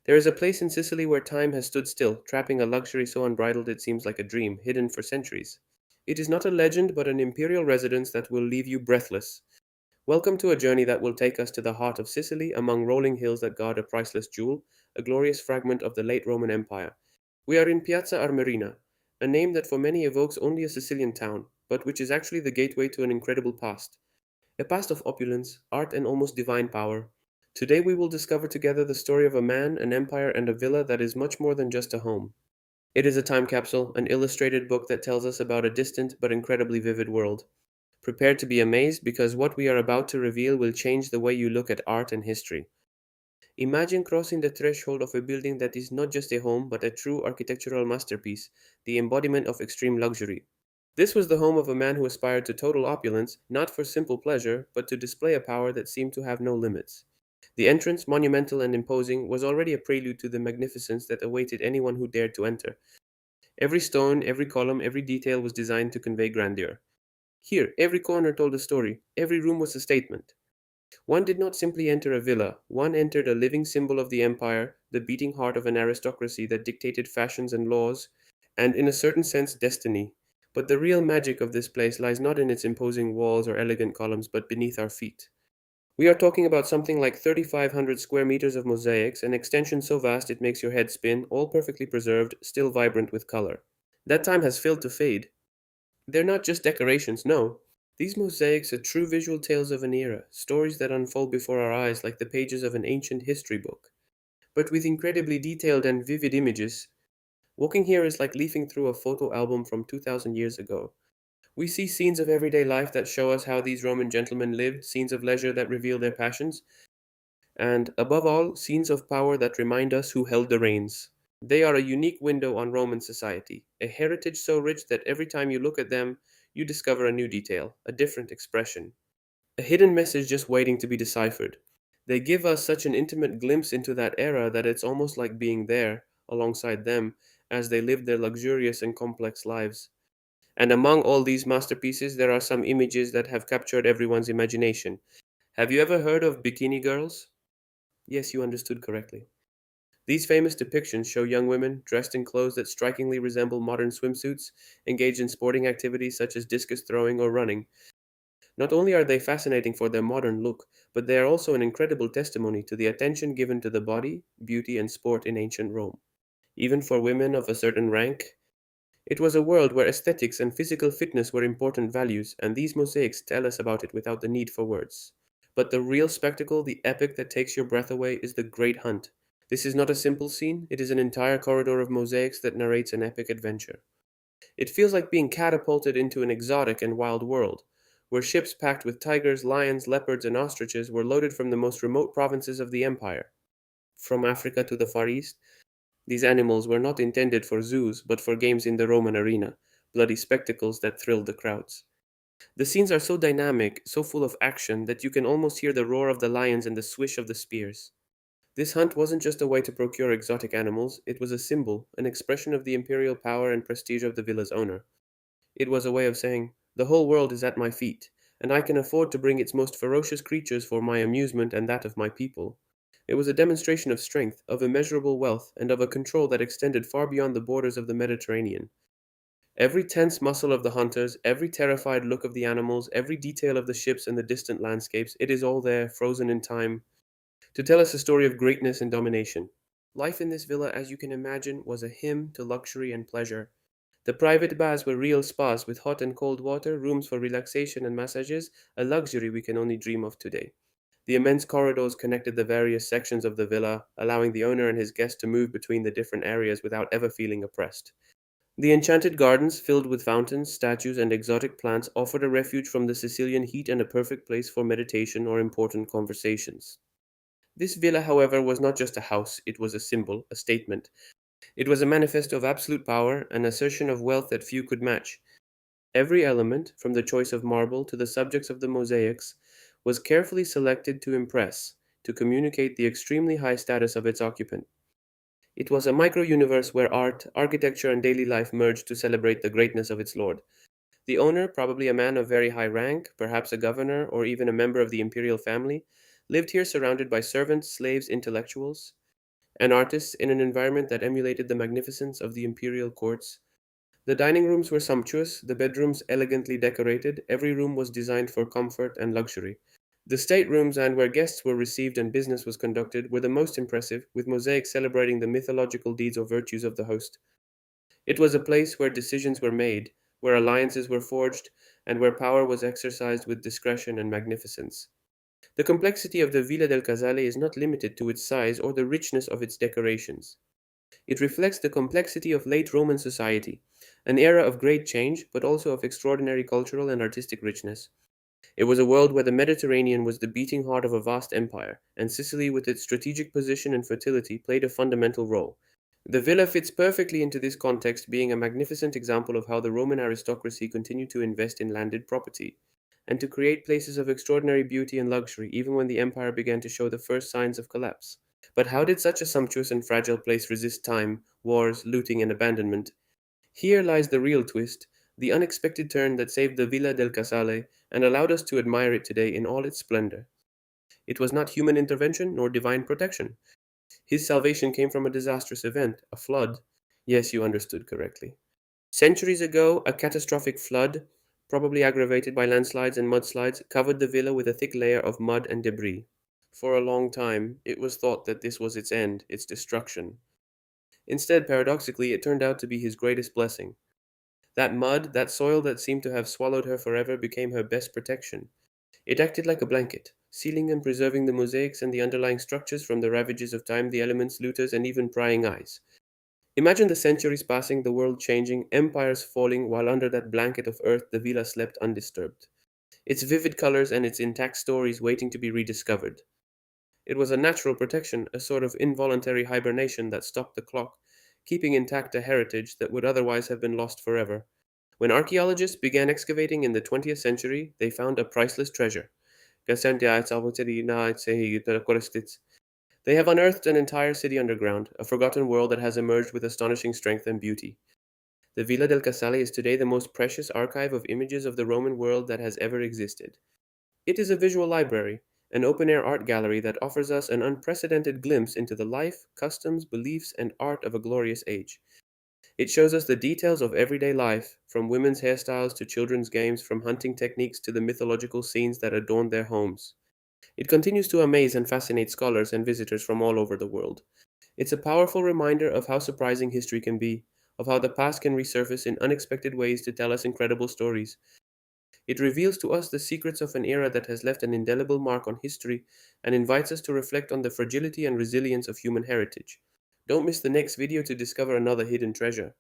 There is a place in Sicily where time has stood still, trapping a luxury so unbridled it seems like a dream, hidden for centuries. It is not a legend, but an imperial residence that will leave you breathless. Welcome to a journey that will take us to the heart of Sicily, among rolling hills that guard a priceless jewel, a glorious fragment of the late Roman Empire. We are in Piazza Armerina, a name that for many evokes only a Sicilian town, but which is actually the gateway to an incredible past. A past of opulence, art, and almost divine power. Today we will discover together the story of a man, an empire, and a villa that is much more than just a home. It is a time capsule, an illustrated book that tells us about a distant but incredibly vivid world. Prepare to be amazed because what we are about to reveal will change the way you look at art and history. Imagine crossing the threshold of a building that is not just a home but a true architectural masterpiece, the embodiment of extreme luxury. This was the home of a man who aspired to total opulence, not for simple pleasure, but to display a power that seemed to have no limits. The entrance, monumental and imposing, was already a prelude to the magnificence that awaited anyone who dared to enter. Every stone, every column, every detail was designed to convey grandeur. Here, every corner told a story, every room was a statement. One did not simply enter a villa, one entered a living symbol of the empire, the beating heart of an aristocracy that dictated fashions and laws, and in a certain sense, destiny. But the real magic of this place lies not in its imposing walls or elegant columns, but beneath our feet. We are talking about something like 3,500 square meters of mosaics, an extension so vast it makes your head spin, all perfectly preserved, still vibrant with color. That time has failed to fade. They're not just decorations, no. These mosaics are true visual tales of an era, stories that unfold before our eyes like the pages of an ancient history book, but with incredibly detailed and vivid images. Walking here is like leafing through a photo album from 2,000 years ago. We see scenes of everyday life that show us how these Roman gentlemen lived, scenes of leisure that reveal their passions, and, above all, scenes of power that remind us who held the reins. They are a unique window on Roman society, a heritage so rich that every time you look at them, you discover a new detail, a different expression, a hidden message just waiting to be deciphered. They give us such an intimate glimpse into that era that it's almost like being there, alongside them, as they lived their luxurious and complex lives. And among all these masterpieces, there are some images that have captured everyone's imagination. Have you ever heard of bikini girls? Yes, you understood correctly. These famous depictions show young women, dressed in clothes that strikingly resemble modern swimsuits, engaged in sporting activities such as discus throwing or running. Not only are they fascinating for their modern look, but they are also an incredible testimony to the attention given to the body, beauty, and sport in ancient Rome. Even for women of a certain rank, it was a world where aesthetics and physical fitness were important values, and these mosaics tell us about it without the need for words. But the real spectacle, the epic that takes your breath away, is the Great Hunt. This is not a simple scene, it is an entire corridor of mosaics that narrates an epic adventure. It feels like being catapulted into an exotic and wild world, where ships packed with tigers, lions, leopards, and ostriches were loaded from the most remote provinces of the empire. From Africa to the Far East, these animals were not intended for zoos, but for games in the Roman arena, bloody spectacles that thrilled the crowds. The scenes are so dynamic, so full of action, that you can almost hear the roar of the lions and the swish of the spears. This hunt wasn't just a way to procure exotic animals, it was a symbol, an expression of the imperial power and prestige of the villa's owner. It was a way of saying, "The whole world is at my feet, and I can afford to bring its most ferocious creatures for my amusement and that of my people." It was a demonstration of strength, of immeasurable wealth, and of a control that extended far beyond the borders of the Mediterranean. Every tense muscle of the hunters, every terrified look of the animals, every detail of the ships and the distant landscapes, it is all there, frozen in time, to tell us a story of greatness and domination. Life in this villa, as you can imagine, was a hymn to luxury and pleasure. The private baths were real spas with hot and cold water, rooms for relaxation and massages, a luxury we can only dream of today. The immense corridors connected the various sections of the villa, allowing the owner and his guests to move between the different areas without ever feeling oppressed. The enchanted gardens, filled with fountains, statues, and exotic plants, offered a refuge from the Sicilian heat and a perfect place for meditation or important conversations. This villa, however, was not just a house, it was a symbol, a statement. It was a manifesto of absolute power, an assertion of wealth that few could match. Every element, from the choice of marble to the subjects of the mosaics, was carefully selected to impress, to communicate the extremely high status of its occupant. It was a micro universe where art, architecture, and daily life merged to celebrate the greatness of its lord. The owner, probably a man of very high rank, perhaps a governor or even a member of the imperial family, lived here surrounded by servants, slaves, intellectuals. and artists in an environment that emulated the magnificence of the imperial courts. The dining rooms were sumptuous, the bedrooms elegantly decorated, every room was designed for comfort and luxury. The staterooms and where guests were received and business was conducted were the most impressive, with mosaics celebrating the mythological deeds or virtues of the host. It was a place where decisions were made, where alliances were forged, and where power was exercised with discretion and magnificence. The complexity of the Villa del Casale is not limited to its size or the richness of its decorations. It reflects the complexity of late Roman society, an era of great change, but also of extraordinary cultural and artistic richness. It was a world where the Mediterranean was the beating heart of a vast empire, and Sicily, with its strategic position and fertility, played a fundamental role. The villa fits perfectly into this context, being a magnificent example of how the Roman aristocracy continued to invest in landed property and to create places of extraordinary beauty and luxury even when the empire began to show the first signs of collapse. But how did such a sumptuous and fragile place resist time, wars, looting, and abandonment? Here lies the real twist, the unexpected turn that saved the Villa del Casale and allowed us to admire it today in all its splendor. It was not human intervention nor divine protection. His salvation came from a disastrous event, a flood. Yes, you understood correctly. Centuries ago, a catastrophic flood, probably aggravated by landslides and mudslides, covered the villa with a thick layer of mud and debris. For a long time, it was thought that this was its end, its destruction. Instead, paradoxically, it turned out to be his greatest blessing. That mud, that soil that seemed to have swallowed her forever, became her best protection. It acted like a blanket, sealing and preserving the mosaics and the underlying structures from the ravages of time, the elements, looters, and even prying eyes. Imagine the centuries passing, the world changing, empires falling, while under that blanket of earth the villa slept undisturbed. Its vivid colors and its intact stories waiting to be rediscovered. It was a natural protection, a sort of involuntary hibernation that stopped the clock, keeping intact a heritage that would otherwise have been lost forever. When archaeologists began excavating in the 20th century, they found a priceless treasure. They have unearthed an entire city underground, a forgotten world that has emerged with astonishing strength and beauty. The Villa del Casale is today the most precious archive of images of the Roman world that has ever existed. It is a visual library, an open air art gallery that offers us an unprecedented glimpse into the life, customs, beliefs, and art of a glorious age. It shows us the details of everyday life, from women's hairstyles to children's games, from hunting techniques to the mythological scenes that adorn their homes. It continues to amaze and fascinate scholars and visitors from all over the world. It's a powerful reminder of how surprising history can be, of how the past can resurface in unexpected ways to tell us incredible stories. It reveals to us the secrets of an era that has left an indelible mark on history and invites us to reflect on the fragility and resilience of human heritage. Don't miss the next video to discover another hidden treasure.